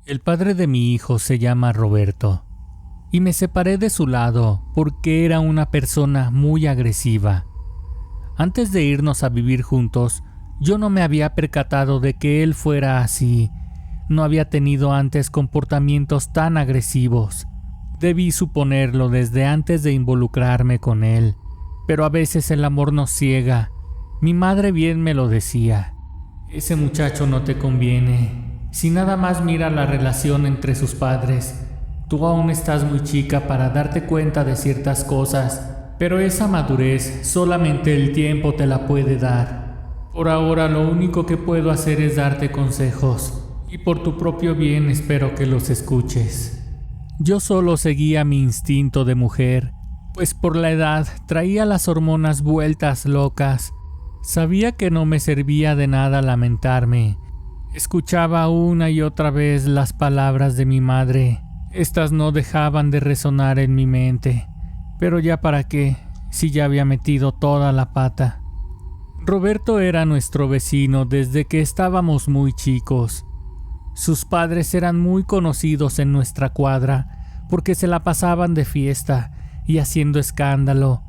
El padre de mi hijo se llama Roberto, y me separé de su lado porque era una persona muy agresiva. Antes de irnos a vivir juntos, yo no me había percatado de que él fuera así. No había tenido antes comportamientos tan agresivos. Debí suponerlo desde antes de involucrarme con él, pero a veces el amor nos ciega. Mi madre bien me lo decía. Ese muchacho no te conviene. Si nada más mira la relación entre sus padres, tú aún estás muy chica para darte cuenta de ciertas cosas, pero esa madurez solamente el tiempo te la puede dar. Por ahora lo único que puedo hacer es darte consejos, y por tu propio bien espero que los escuches. Yo solo seguía mi instinto de mujer, pues por la edad traía las hormonas vueltas locas. Sabía que no me servía de nada lamentarme. Escuchaba una y otra vez las palabras de mi madre. Estas no dejaban de resonar en mi mente. Pero ya para qué, si ya había metido toda la pata. Roberto era nuestro vecino desde que estábamos muy chicos. Sus padres eran muy conocidos en nuestra cuadra porque se la pasaban de fiesta y haciendo escándalo.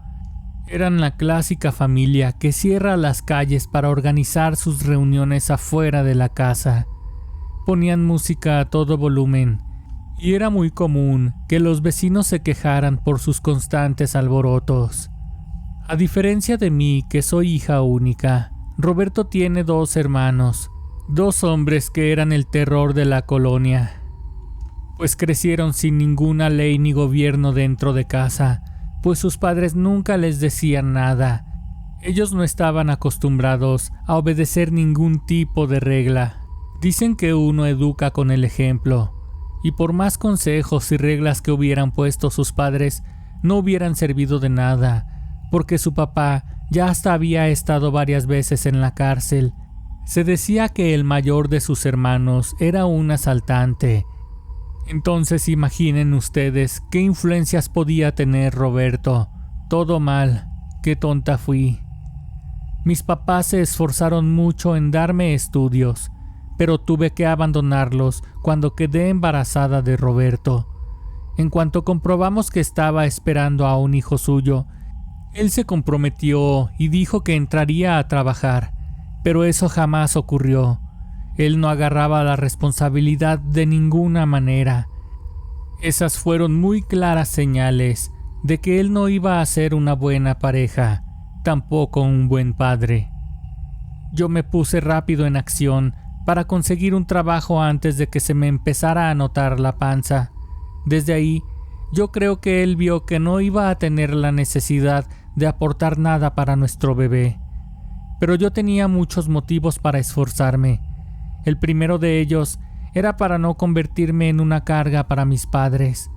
Eran la clásica familia que cierra las calles para organizar sus reuniones afuera de la casa. Ponían música a todo volumen y era muy común que los vecinos se quejaran por sus constantes alborotos. A diferencia de mí, que soy hija única, Roberto tiene 2 hermanos, 2 hombres que eran el terror de la colonia, pues crecieron sin ninguna ley ni gobierno dentro de casa, pues sus padres nunca les decían nada. Ellos no estaban acostumbrados a obedecer ningún tipo de regla. Dicen que uno educa con el ejemplo, y por más consejos y reglas que hubieran puesto sus padres, no hubieran servido de nada, porque su papá ya hasta había estado varias veces en la cárcel. Se decía que el mayor de sus hermanos era un asaltante. Entonces imaginen ustedes qué influencias podía tener Roberto. Todo mal, qué tonta fui. Mis papás se esforzaron mucho en darme estudios, pero tuve que abandonarlos cuando quedé embarazada de Roberto. En cuanto comprobamos que estaba esperando a un hijo suyo, él se comprometió y dijo que entraría a trabajar, pero eso jamás ocurrió. Él no agarraba la responsabilidad de ninguna manera. Esas fueron muy claras señales de que él no iba a ser una buena pareja, tampoco un buen padre. Yo me puse rápido en acción para conseguir un trabajo antes de que se me empezara a notar la panza. Desde ahí, yo creo que él vio que no iba a tener la necesidad de aportar nada para nuestro bebé. Pero yo tenía muchos motivos para esforzarme. El primero de ellos era para no convertirme en una carga para mis padres,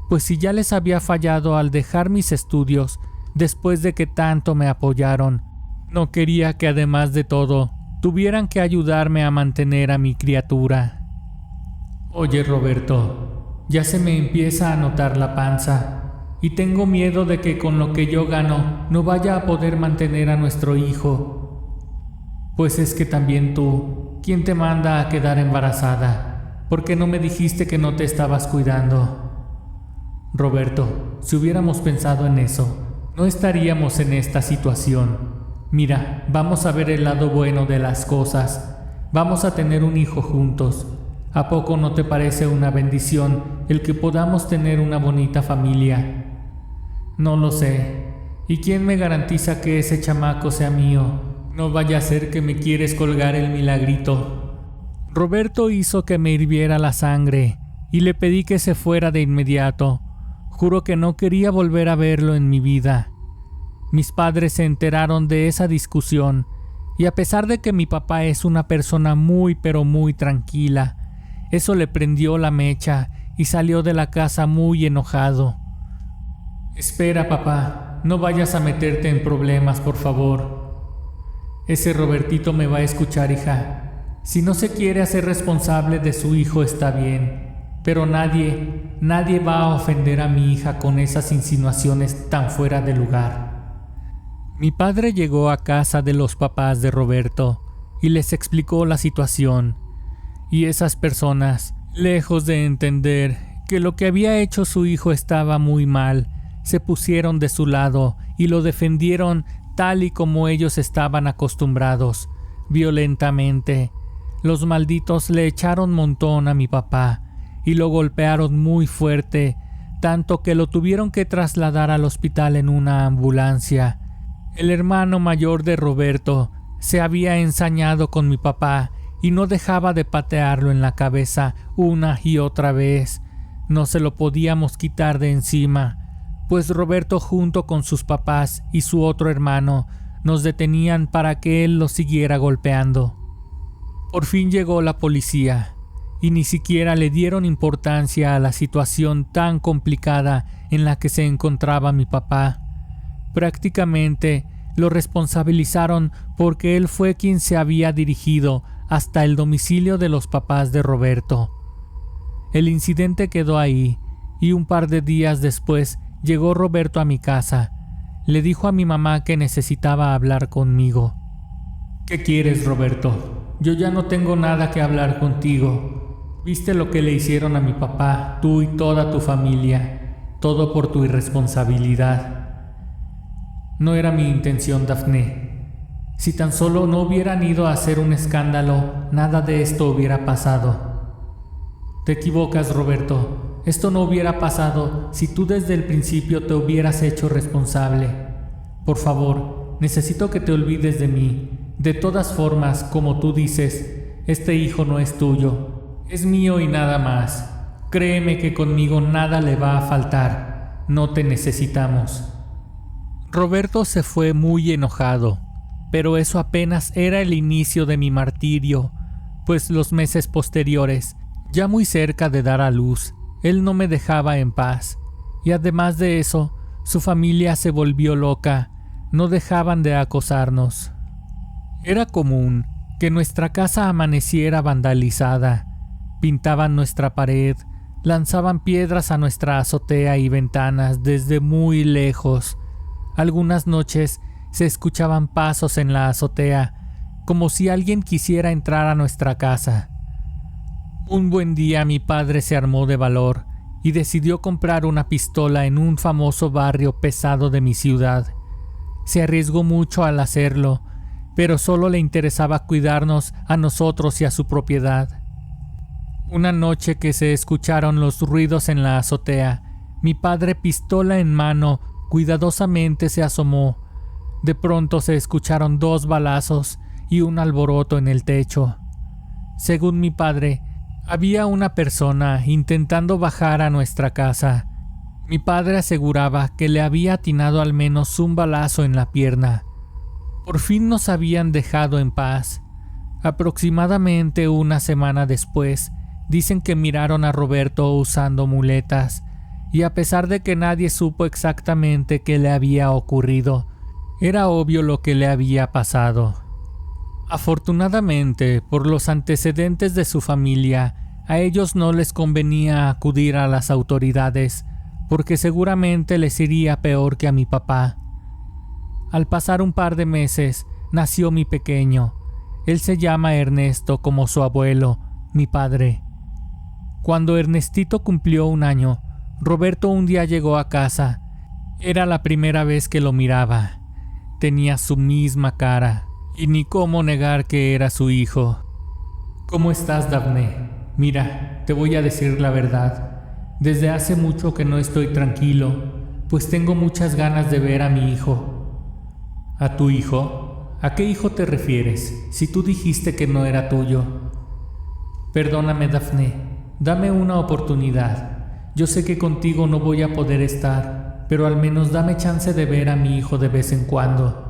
pues si ya les había fallado al dejar mis estudios después de que tanto me apoyaron, no quería que además de todo tuvieran que ayudarme a mantener a mi criatura. Oye Roberto, ya se me empieza a notar la panza y tengo miedo de que con lo que yo gano no vaya a poder mantener a nuestro hijo. Pues es que también tú, ¿quién te manda a quedar embarazada? ¿Por qué no me dijiste que no te estabas cuidando? Roberto, si hubiéramos pensado en eso, no estaríamos en esta situación. Mira, vamos a ver el lado bueno de las cosas. Vamos a tener un hijo juntos. ¿A poco no te parece una bendición el que podamos tener una bonita familia? No lo sé. ¿Y quién me garantiza que ese chamaco sea mío? No vaya a ser que me quieres colgar el milagrito. Roberto hizo que me hirviera la sangre y le pedí que se fuera de inmediato. Juro que no quería volver a verlo en mi vida. Mis padres se enteraron de esa discusión y a pesar de que mi papá es una persona muy pero muy tranquila, eso le prendió la mecha y salió de la casa muy enojado. Espera, papá, no vayas a meterte en problemas, por favor. Ese Robertito me va a escuchar, hija. Si no se quiere hacer responsable de su hijo está bien, pero nadie va a ofender a mi hija con esas insinuaciones tan fuera de lugar. Mi padre llegó a casa de los papás de Roberto y les explicó la situación, y esas personas Lejos de entender que lo que había hecho su hijo estaba muy mal, se pusieron de su lado y lo defendieron tal y como ellos estaban acostumbrados, violentamente. Los malditos le echaron montón a mi papá y lo golpearon muy fuerte, tanto que lo tuvieron que trasladar al hospital en una ambulancia. El hermano mayor de Roberto se había ensañado con mi papá y no dejaba de patearlo en la cabeza una y otra vez. No se lo podíamos quitar de encima, pues Roberto junto con sus papás y su otro hermano nos detenían para que él lo siguiera golpeando. Por fin llegó la policía y ni siquiera le dieron importancia a la situación tan complicada en la que se encontraba mi papá. Prácticamente lo responsabilizaron porque él fue quien se había dirigido hasta el domicilio de los papás de Roberto. El incidente quedó ahí y un par de días después llegó Roberto a mi casa. Le dijo a mi mamá que necesitaba hablar conmigo. ¿Qué quieres, Roberto? Yo ya no tengo nada que hablar contigo. Viste lo que le hicieron a mi papá, tú y toda tu familia. Todo por tu irresponsabilidad. No era mi intención, Daphne. Si tan solo no hubieran ido a hacer un escándalo, nada de esto hubiera pasado. Te equivocas, Roberto. Esto no hubiera pasado si tú desde el principio te hubieras hecho responsable. Por favor, necesito que te olvides de mí. De todas formas, como tú dices, este hijo no es tuyo. Es mío y nada más. Créeme que conmigo nada le va a faltar. No te necesitamos. Roberto se fue muy enojado, pero eso apenas era el inicio de mi martirio, pues los meses posteriores, ya muy cerca de dar a luz, él no me dejaba en paz, y además de eso, su familia se volvió loca, no dejaban de acosarnos. Era común que nuestra casa amaneciera vandalizada, pintaban nuestra pared, lanzaban piedras a nuestra azotea y ventanas desde muy lejos. Algunas noches se escuchaban pasos en la azotea, como si alguien quisiera entrar a nuestra casa. Un buen día mi padre se armó de valor y decidió comprar una pistola en un famoso barrio pesado de mi ciudad. Se arriesgó mucho al hacerlo, pero solo le interesaba cuidarnos a nosotros y a su propiedad. Una noche que se escucharon los ruidos en la azotea, mi padre, pistola en mano, cuidadosamente se asomó. De pronto se escucharon 2 balazos y un alboroto en el techo. Según mi padre, había una persona intentando bajar a nuestra casa. Mi padre aseguraba que le había atinado al menos un balazo en la pierna. Por fin nos habían dejado en paz. Aproximadamente una semana después, dicen que miraron a Roberto usando muletas, y a pesar de que nadie supo exactamente qué le había ocurrido, era obvio lo que le había pasado. Afortunadamente, por los antecedentes de su familia, a ellos no les convenía acudir a las autoridades, porque seguramente les iría peor que a mi papá. Al pasar un par de meses, nació mi pequeño. Él se llama Ernesto como su abuelo, mi padre. Cuando Ernestito cumplió 1 año, Roberto un día llegó a casa. Era la primera vez que lo miraba. Tenía su misma cara, y ni cómo negar que era su hijo. ¿Cómo estás, Daphne? Mira, te voy a decir la verdad. Desde hace mucho que no estoy tranquilo, pues tengo muchas ganas de ver a mi hijo. ¿A tu hijo? ¿A qué hijo te refieres, si tú dijiste que no era tuyo? Perdóname, Daphne, dame una oportunidad. Yo sé que contigo no voy a poder estar, pero al menos dame chance de ver a mi hijo de vez en cuando.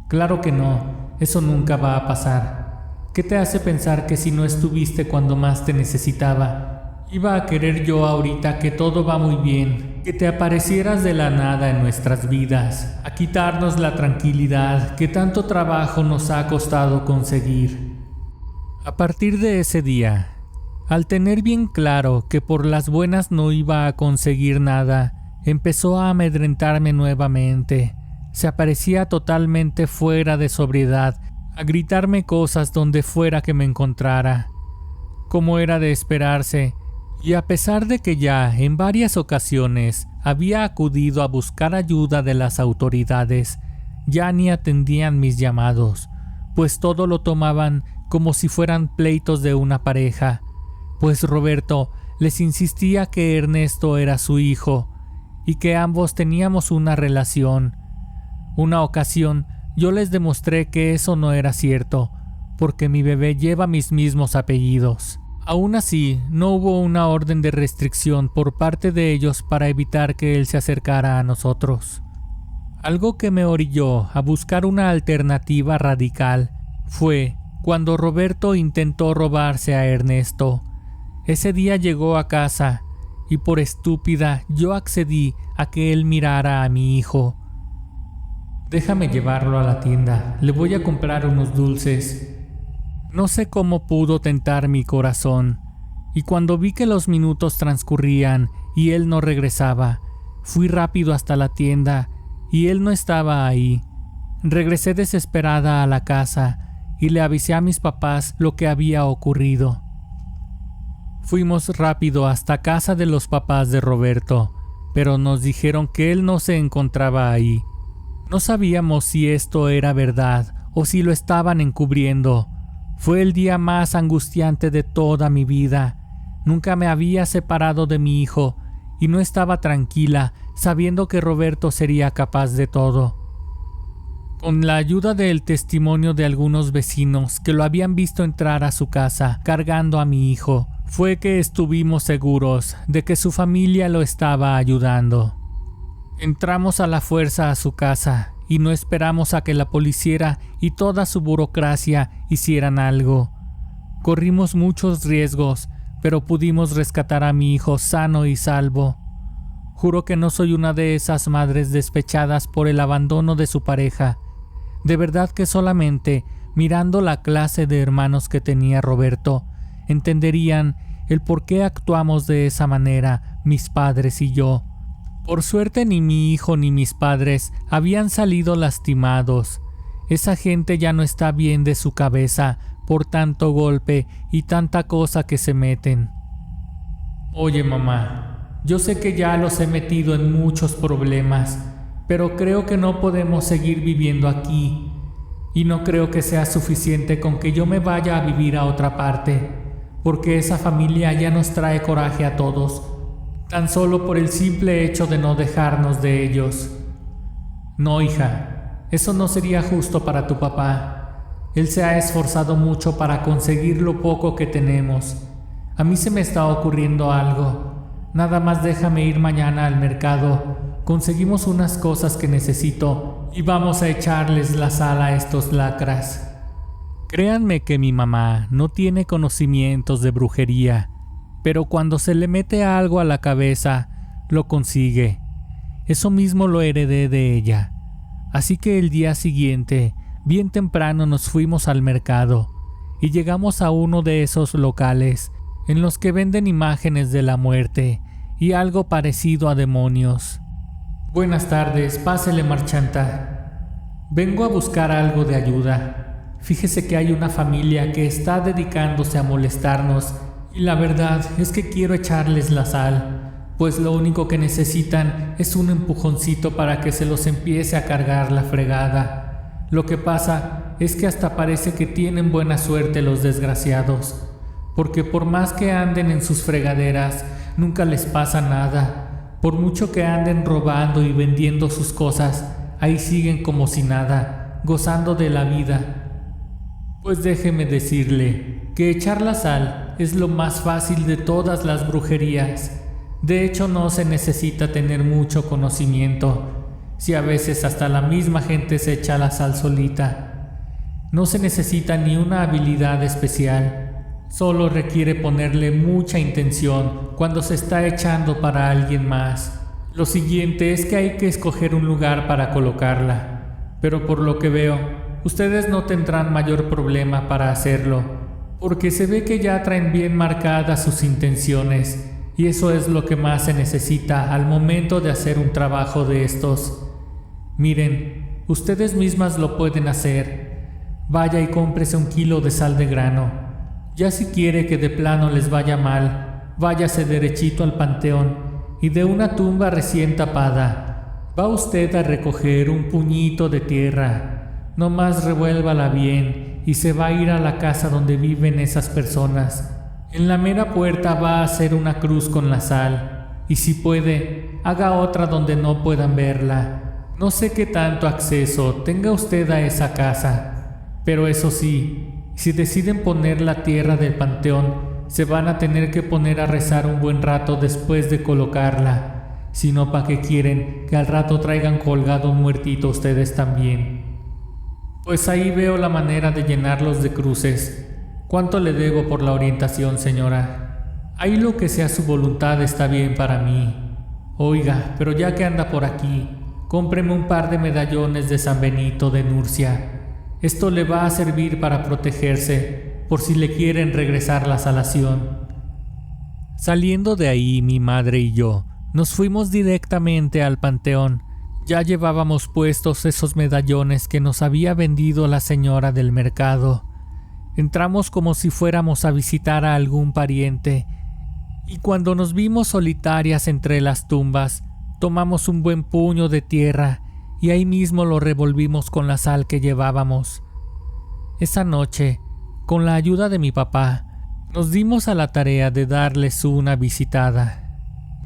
Claro que no, eso nunca va a pasar. ¿Qué te hace pensar que si no estuviste cuando más te necesitaba, iba a querer yo ahorita que todo va muy bien, que te aparecieras de la nada en nuestras vidas, a quitarnos la tranquilidad que tanto trabajo nos ha costado conseguir? A partir de ese día, al tener bien claro que por las buenas no iba a conseguir nada, empezó a amedrentarme nuevamente. Se aparecía totalmente fuera de sobriedad, a gritarme cosas donde fuera que me encontrara. Como era de esperarse, y a pesar de que ya en varias ocasiones había acudido a buscar ayuda de las autoridades, ya ni atendían mis llamados, pues todo lo tomaban como si fueran pleitos de una pareja, pues Roberto les insistía que Ernesto era su hijo y que ambos teníamos una relación. Una ocasión yo les demostré que eso no era cierto, porque mi bebé lleva mis mismos apellidos. Aún así, no hubo una orden de restricción por parte de ellos para evitar que él se acercara a nosotros. Algo que me orilló a buscar una alternativa radical fue cuando Roberto intentó robarse a Ernesto. Ese día llegó a casa y por estúpida yo accedí a que él mirara a mi hijo. Déjame llevarlo a la tienda, le voy a comprar unos dulces. No sé cómo pudo tentar mi corazón, y cuando vi que los minutos transcurrían y él no regresaba, fui rápido hasta la tienda y él no estaba ahí. Regresé desesperada a la casa y le avisé a mis papás lo que había ocurrido. Fuimos rápido hasta casa de los papás de Roberto, pero nos dijeron que él no se encontraba ahí. No sabíamos si esto era verdad o si lo estaban encubriendo. Fue el día más angustiante de toda mi vida. Nunca me había separado de mi hijo y no estaba tranquila sabiendo que Roberto sería capaz de todo. Con la ayuda del testimonio de algunos vecinos que lo habían visto entrar a su casa cargando a mi hijo, fue que estuvimos seguros de que su familia lo estaba ayudando. Entramos a la fuerza a su casa y no esperamos a que la policía y toda su burocracia hicieran algo. Corrimos muchos riesgos, pero pudimos rescatar a mi hijo sano y salvo. Juro que no soy una de esas madres despechadas por el abandono de su pareja. De verdad que solamente mirando la clase de hermanos que tenía Roberto, entenderían el por qué actuamos de esa manera mis padres y yo. Por suerte ni mi hijo ni mis padres habían salido lastimados. Esa gente ya no está bien de su cabeza por tanto golpe y tanta cosa que se meten. Oye mamá, yo sé que ya los he metido en muchos problemas, pero creo que no podemos seguir viviendo aquí. Y no creo que sea suficiente con que yo me vaya a vivir a otra parte, porque esa familia ya nos trae coraje a todos. Tan solo por el simple hecho de no dejarnos de ellos. No, hija, eso no sería justo para tu papá. Él se ha esforzado mucho para conseguir lo poco que tenemos. A mí se me está ocurriendo algo. Nada más déjame ir mañana al mercado. Conseguimos unas cosas que necesito y vamos a echarles la sal a estos lacras. Créanme que mi mamá no tiene conocimientos de brujería, pero cuando se le mete algo a la cabeza, lo consigue. Eso mismo lo heredé de ella. Así que el día siguiente, bien temprano nos fuimos al mercado y llegamos a uno de esos locales en los que venden imágenes de la muerte y algo parecido a demonios. Buenas tardes, pásele marchanta. Vengo a buscar algo de ayuda. Fíjese que hay una familia que está dedicándose a molestarnos y la verdad es que quiero echarles la sal, pues lo único que necesitan es un empujoncito para que se los empiece a cargar la fregada. Lo que pasa es que hasta parece que tienen buena suerte los desgraciados, porque por más que anden en sus fregaderas, nunca les pasa nada. Por mucho que anden robando y vendiendo sus cosas, ahí siguen como si nada, gozando de la vida. Pues déjeme decirle que echar la sal es lo más fácil de todas las brujerías. De hecho, no se necesita tener mucho conocimiento, si a veces hasta la misma gente se echa la sal solita. No se necesita ni una habilidad especial, solo requiere ponerle mucha intención cuando se está echando para alguien más. Lo siguiente es que hay que escoger un lugar para colocarla, pero por lo que veo, ustedes no tendrán mayor problema para hacerlo, porque se ve que ya traen bien marcadas sus intenciones, y eso es lo que más se necesita al momento de hacer un trabajo de estos. Miren, ustedes mismas lo pueden hacer. Vaya y cómprese 1 kilo de sal de grano. Ya si quiere que de plano les vaya mal, váyase derechito al panteón y de una tumba recién tapada, va usted a recoger un puñito de tierra, nomás revuélvala bien y se va a ir a la casa donde viven esas personas. En la mera puerta va a hacer una cruz con la sal, y si puede, haga otra donde no puedan verla. No sé qué tanto acceso tenga usted a esa casa, pero eso sí, si deciden poner la tierra del panteón, se van a tener que poner a rezar un buen rato después de colocarla, si no, ¿pa' qué quieren que al rato traigan colgado un muertito ustedes también? Pues ahí veo la manera de llenarlos de cruces. ¿Cuánto le debo por la orientación, señora? Ahí lo que sea su voluntad está bien para mí. Oiga, pero ya que anda por aquí, cómpreme un par de medallones de San Benito de Nurcia. Esto le va a servir para protegerse, por si le quieren regresar la salación. Saliendo de ahí, mi madre y yo nos fuimos directamente al panteón. Ya llevábamos puestos esos medallones que nos había vendido la señora del mercado. Entramos como si fuéramos a visitar a algún pariente, y cuando nos vimos solitarias entre las tumbas, tomamos un buen puño de tierra y ahí mismo lo revolvimos con la sal que llevábamos. Esa noche, con la ayuda de mi papá, nos dimos a la tarea de darles una visitada.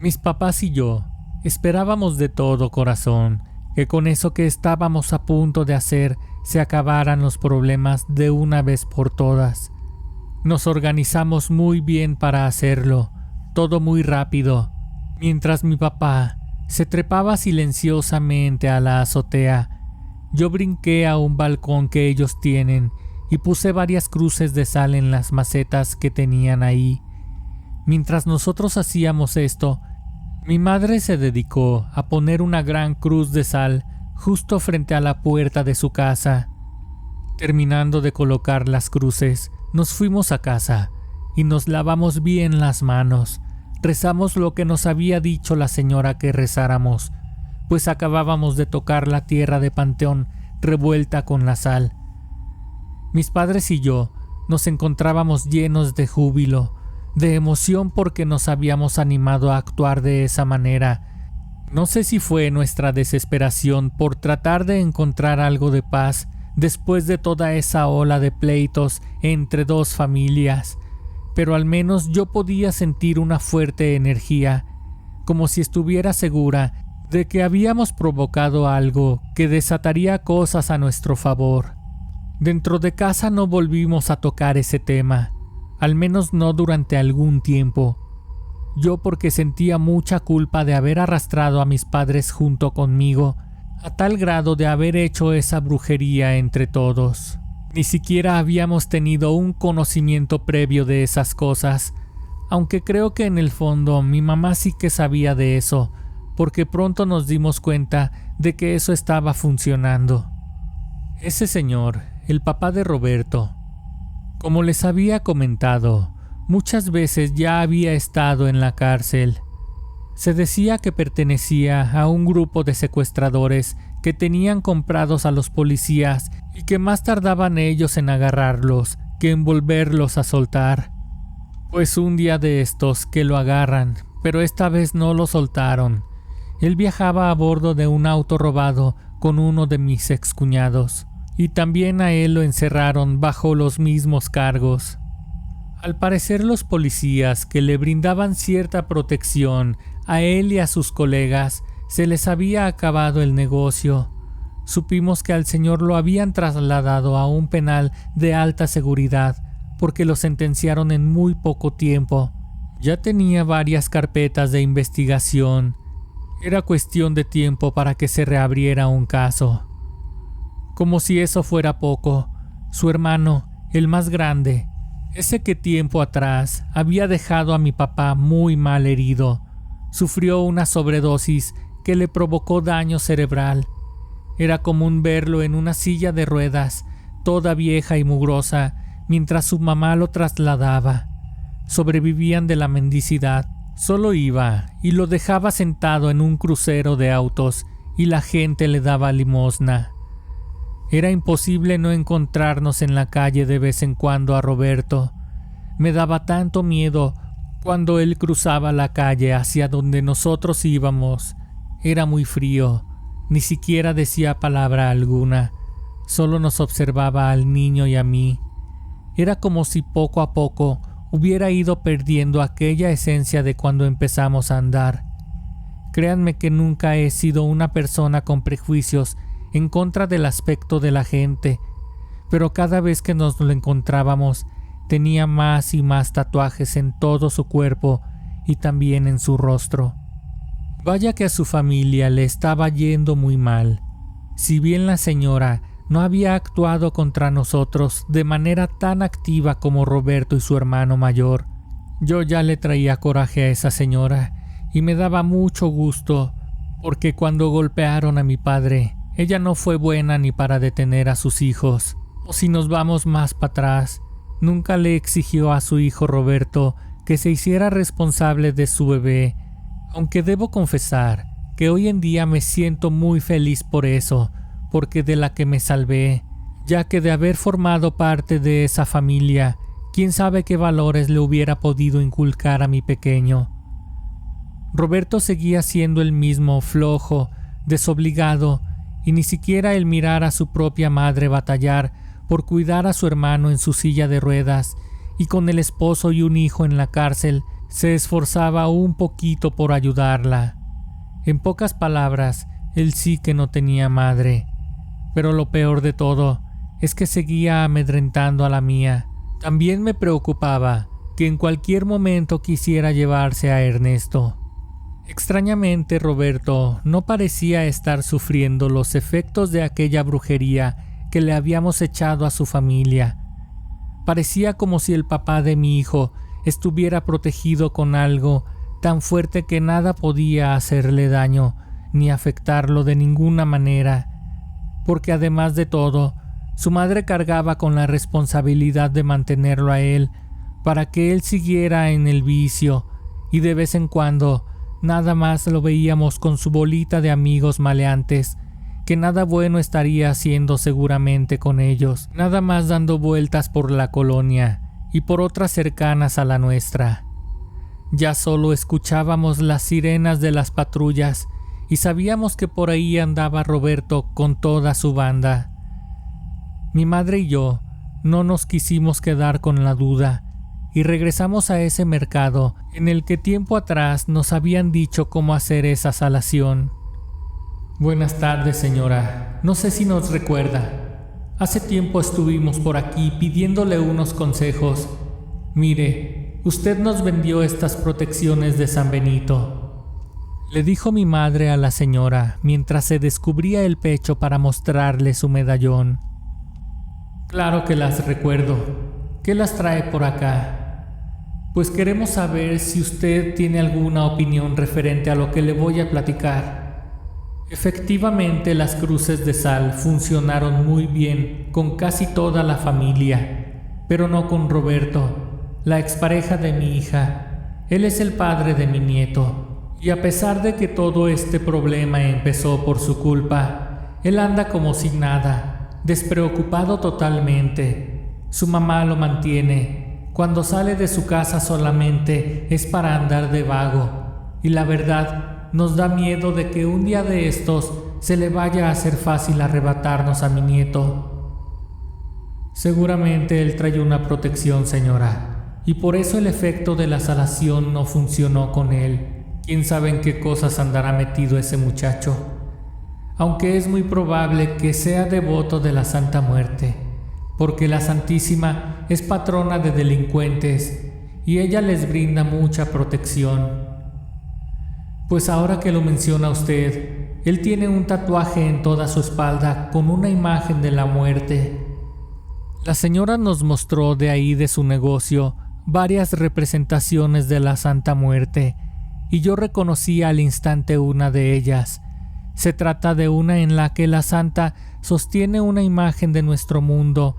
Mis papás y yo esperábamos de todo corazón que con eso que estábamos a punto de hacer se acabaran los problemas de una vez por todas. Nos organizamos muy bien para hacerlo, todo muy rápido, mientras mi papá se trepaba silenciosamente a la azotea. Yo brinqué a un balcón que ellos tienen y puse varias cruces de sal en las macetas que tenían ahí. Mientras nosotros hacíamos esto, mi madre se dedicó a poner una gran cruz de sal justo frente a la puerta de su casa. Terminando de colocar las cruces, nos fuimos a casa y nos lavamos bien las manos. Rezamos lo que nos había dicho la señora que rezáramos, pues acabábamos de tocar la tierra de panteón revuelta con la sal. Mis padres y yo nos encontrábamos llenos de júbilo, de emoción porque nos habíamos animado a actuar de esa manera. No sé si fue nuestra desesperación por tratar de encontrar algo de paz después de toda esa ola de pleitos entre dos familias, pero al menos yo podía sentir una fuerte energía, como si estuviera segura de que habíamos provocado algo que desataría cosas a nuestro favor. Dentro de casa no volvimos a tocar ese tema, al menos no durante algún tiempo. Yo porque sentía mucha culpa de haber arrastrado a mis padres junto conmigo, a tal grado de haber hecho esa brujería entre todos. Ni siquiera habíamos tenido un conocimiento previo de esas cosas, aunque creo que en el fondo mi mamá sí que sabía de eso, porque pronto nos dimos cuenta de que eso estaba funcionando. Ese señor, el papá de Roberto, como les había comentado, muchas veces ya había estado en la cárcel. Se decía que pertenecía a un grupo de secuestradores que tenían comprados a los policías y que más tardaban ellos en agarrarlos que en volverlos a soltar. Pues un día de estos que lo agarran, pero esta vez no lo soltaron. Él viajaba a bordo de un auto robado con uno de mis excuñados, y también a él lo encerraron bajo los mismos cargos. Al parecer los policías que le brindaban cierta protección a él y a sus colegas se les había acabado el negocio. Supimos que al señor lo habían trasladado a un penal de alta seguridad porque lo sentenciaron en muy poco tiempo. Ya tenía varias carpetas de investigación. Era cuestión de tiempo para que se reabriera un caso. Como si eso fuera poco, su hermano, el más grande, ese que tiempo atrás había dejado a mi papá muy mal herido, sufrió una sobredosis que le provocó daño cerebral. Era común verlo en una silla de ruedas, toda vieja y mugrosa, mientras su mamá lo trasladaba. Sobrevivían de la mendicidad. Solo iba y lo dejaba sentado en un crucero de autos y la gente le daba limosna. Era imposible no encontrarnos en la calle de vez en cuando a Roberto. Me daba tanto miedo cuando él cruzaba la calle hacia donde nosotros íbamos. Era muy frío, ni siquiera decía palabra alguna, solo nos observaba al niño y a mí. Era como si poco a poco hubiera ido perdiendo aquella esencia de cuando empezamos a andar. Créanme que nunca he sido una persona con prejuicios en contra del aspecto de la gente, pero cada vez que nos lo encontrábamos tenía más y más tatuajes en todo su cuerpo y también en su rostro. Vaya que a su familia le estaba yendo muy mal. Si bien la señora no había actuado contra nosotros de manera tan activa como Roberto y su hermano mayor, yo ya le traía coraje a esa señora y me daba mucho gusto, porque cuando golpearon a mi padre, ella no fue buena ni para detener a sus hijos. O si nos vamos más para atrás, nunca le exigió a su hijo Roberto que se hiciera responsable de su bebé, aunque debo confesar que hoy en día me siento muy feliz por eso, porque de la que me salvé, ya que de haber formado parte de esa familia, quién sabe qué valores le hubiera podido inculcar a mi pequeño. Roberto seguía siendo el mismo, flojo, desobligado, y ni siquiera el mirar a su propia madre batallar por cuidar a su hermano en su silla de ruedas y con el esposo y un hijo en la cárcel, se esforzaba un poquito por ayudarla. En pocas palabras, él sí que no tenía madre. Pero lo peor de todo es que seguía amedrentando a la mía. También me preocupaba que en cualquier momento quisiera llevarse a Ernesto. Extrañamente, Roberto no parecía estar sufriendo los efectos de aquella brujería que le habíamos echado a su familia. Parecía como si el papá de mi hijo estuviera protegido con algo tan fuerte que nada podía hacerle daño ni afectarlo de ninguna manera, porque además de todo, su madre cargaba con la responsabilidad de mantenerlo a él para que él siguiera en el vicio, y de vez en cuando nada más lo veíamos con su bolita de amigos maleantes, que nada bueno estaría haciendo seguramente con ellos, nada más dando vueltas por la colonia y por otras cercanas a la nuestra. Ya solo escuchábamos las sirenas de las patrullas y sabíamos que por ahí andaba Roberto con toda su banda. Mi madre y yo no nos quisimos quedar con la duda y regresamos a ese mercado en el que tiempo atrás nos habían dicho cómo hacer esa salación. Buenas tardes, señora. No sé si nos recuerda. Hace tiempo estuvimos por aquí pidiéndole unos consejos. Mire, usted nos vendió estas protecciones de San Benito, le dijo mi madre a la señora mientras se descubría el pecho para mostrarle su medallón. Claro que las recuerdo. ¿Qué las trae por acá? Pues queremos saber si usted tiene alguna opinión referente a lo que le voy a platicar. Efectivamente, las cruces de sal funcionaron muy bien con casi toda la familia, pero no con Roberto, la expareja de mi hija. Él es el padre de mi nieto, y a pesar de que todo este problema empezó por su culpa, él anda como si nada, despreocupado totalmente. Su mamá lo mantiene. Cuando sale de su casa solamente es para andar de vago, y la verdad, nos da miedo de que un día de estos se le vaya a hacer fácil arrebatarnos a mi nieto. Seguramente él trae una protección, señora, y por eso el efecto de la salación no funcionó con él. Quién sabe en qué cosas andará metido ese muchacho, aunque es muy probable que sea devoto de la Santa Muerte, porque la Santísima es patrona de delincuentes y ella les brinda mucha protección. Pues ahora que lo menciona usted, él tiene un tatuaje en toda su espalda con una imagen de la muerte. La señora nos mostró de ahí de su negocio varias representaciones de la Santa Muerte, y yo reconocí al instante una de ellas. Se trata de una en la que la santa sostiene una imagen de nuestro mundo,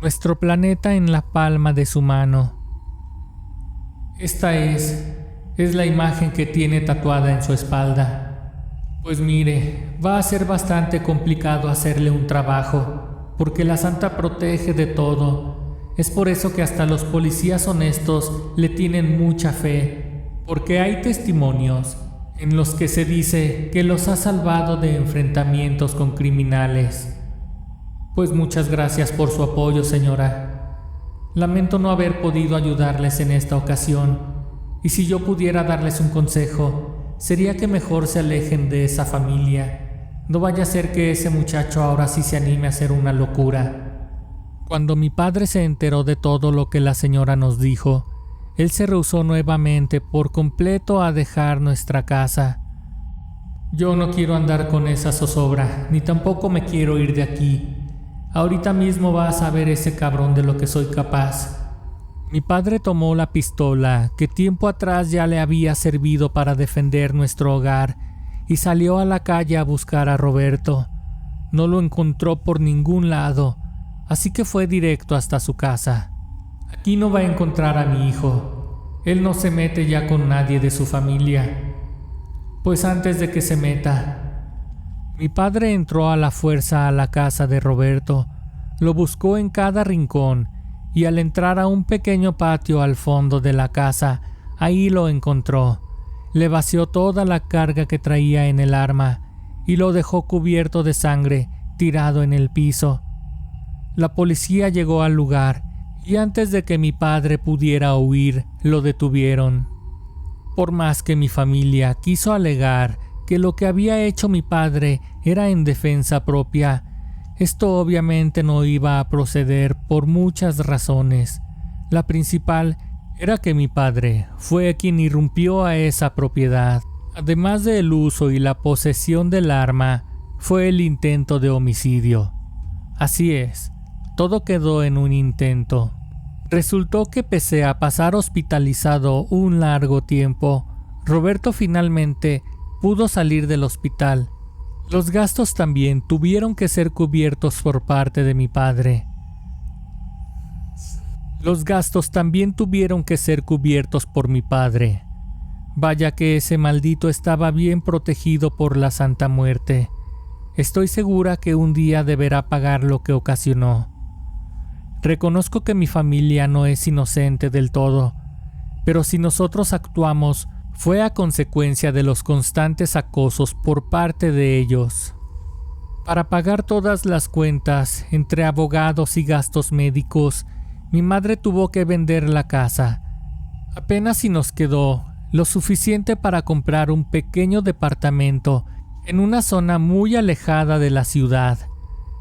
nuestro planeta en la palma de su mano. Esta es la imagen que tiene tatuada en su espalda. Pues mire, va a ser bastante complicado hacerle un trabajo, porque la santa protege de todo. Es por eso que hasta los policías honestos le tienen mucha fe, porque hay testimonios en los que se dice que los ha salvado de enfrentamientos con criminales. Pues muchas gracias por su apoyo, señora. Lamento no haber podido ayudarles en esta ocasión, y si yo pudiera darles un consejo, sería que mejor se alejen de esa familia. No vaya a ser que ese muchacho ahora sí se anime a hacer una locura. Cuando mi padre se enteró de todo lo que la señora nos dijo, él se rehusó nuevamente por completo a dejar nuestra casa. Yo no quiero andar con esa zozobra, ni tampoco me quiero ir de aquí. Ahorita mismo va a saber ese cabrón de lo que soy capaz. Mi padre tomó la pistola que tiempo atrás ya le había servido para defender nuestro hogar y salió a la calle a buscar a Roberto. No lo encontró por ningún lado, así que fue directo hasta su casa. Aquí no va a encontrar a mi hijo. Él no se mete ya con nadie de su familia. Pues antes de que se meta, mi padre entró a la fuerza a la casa de Roberto, lo buscó en cada rincón y al entrar a un pequeño patio al fondo de la casa, ahí lo encontró. Le vació toda la carga que traía en el arma y lo dejó cubierto de sangre, tirado en el piso. La policía llegó al lugar y antes de que mi padre pudiera huir, lo detuvieron. Por más que mi familia quiso alegar que lo que había hecho mi padre era en defensa propia, esto obviamente no iba a proceder por muchas razones. La principal era que mi padre fue quien irrumpió a esa propiedad. Además del uso y la posesión del arma, fue el intento de homicidio. Así es, todo quedó en un intento. Resultó que pese a pasar hospitalizado un largo tiempo, Roberto finalmente pudo salir del hospital. Los gastos también tuvieron que ser cubiertos por parte de mi padre. Vaya que ese maldito estaba bien protegido por la Santa Muerte. Estoy segura que un día deberá pagar lo que ocasionó. Reconozco que mi familia no es inocente del todo, pero si nosotros actuamos, fue a consecuencia de los constantes acosos por parte de ellos. Para pagar todas las cuentas, entre abogados y gastos médicos, mi madre tuvo que vender la casa. Apenas si nos quedó lo suficiente para comprar un pequeño departamento en una zona muy alejada de la ciudad.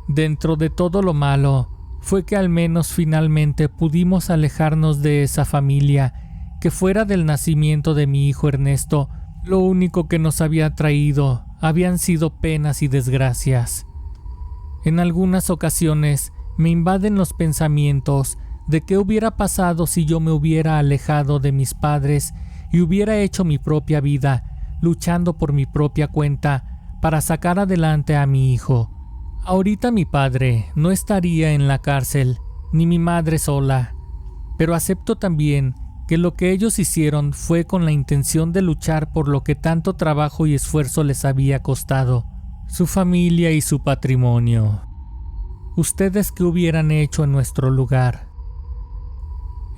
Dentro de todo lo malo, fue que al menos finalmente pudimos alejarnos de esa familia que fuera del nacimiento de mi hijo Ernesto, lo único que nos había traído habían sido penas y desgracias. En algunas ocasiones me invaden los pensamientos de qué hubiera pasado si yo me hubiera alejado de mis padres y hubiera hecho mi propia vida, luchando por mi propia cuenta para sacar adelante a mi hijo. Ahorita mi padre no estaría en la cárcel, ni mi madre sola, pero acepto también que lo que ellos hicieron fue con la intención de luchar por lo que tanto trabajo y esfuerzo les había costado, su familia y su patrimonio. ¿Ustedes qué hubieran hecho en nuestro lugar?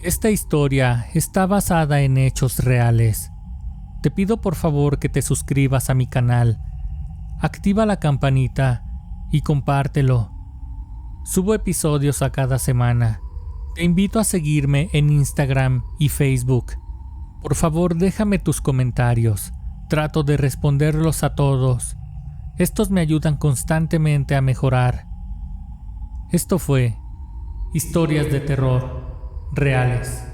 Esta historia está basada en hechos reales. Te pido por favor que te suscribas a mi canal, activa la campanita y compártelo. Subo episodios a cada semana. Te invito a seguirme en Instagram y Facebook. Por favor, déjame tus comentarios. Trato de responderlos a todos. Estos me ayudan constantemente a mejorar. Esto fue Historias de Terror Reales.